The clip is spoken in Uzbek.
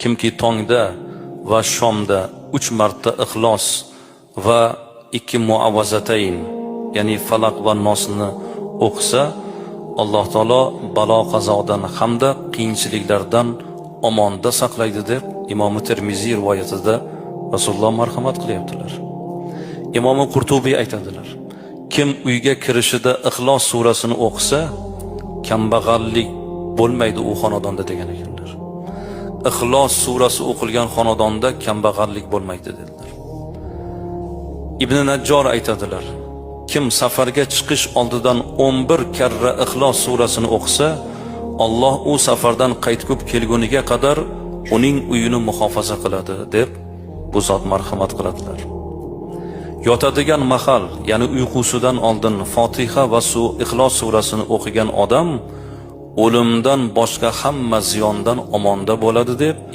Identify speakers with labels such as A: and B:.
A: kimki tongda va shomda 3 marta ixlos va 2 muavvazatayn, ya'ni falaq va nosni o'qisa, Alloh taolo balo qazodan hamda qiyinchiliklardan omonda saqlaydi deb Imom Termiziy rivoyatida Rasululloh marhamat qilyaptilar. Imom Qurtubiy aytadilar: kim uyga kirishida Ixlos surasini o'qisa, kambag'allik bo'lmaydi u xonadonda degan ekanlar. Ixlos surasi o'qilgan xonadonda kambag'allik bo'lmaydi dedilar. Ibn Najjor aytadilar: kim safarga chiqish oldidan 11 karra Ixlos surasini o'qisa, Alloh u safardan qaytib kelguniga qadar uning uyini muhofaza qiladi deb bu zot marhamat qiladilar. Yotadigan mahal, ya'ni uyqusidan oldin Fotiha va Ixlos surasini o'qigan odam o'limdan boshqa hamma ziyondan omonda bo'ladi deb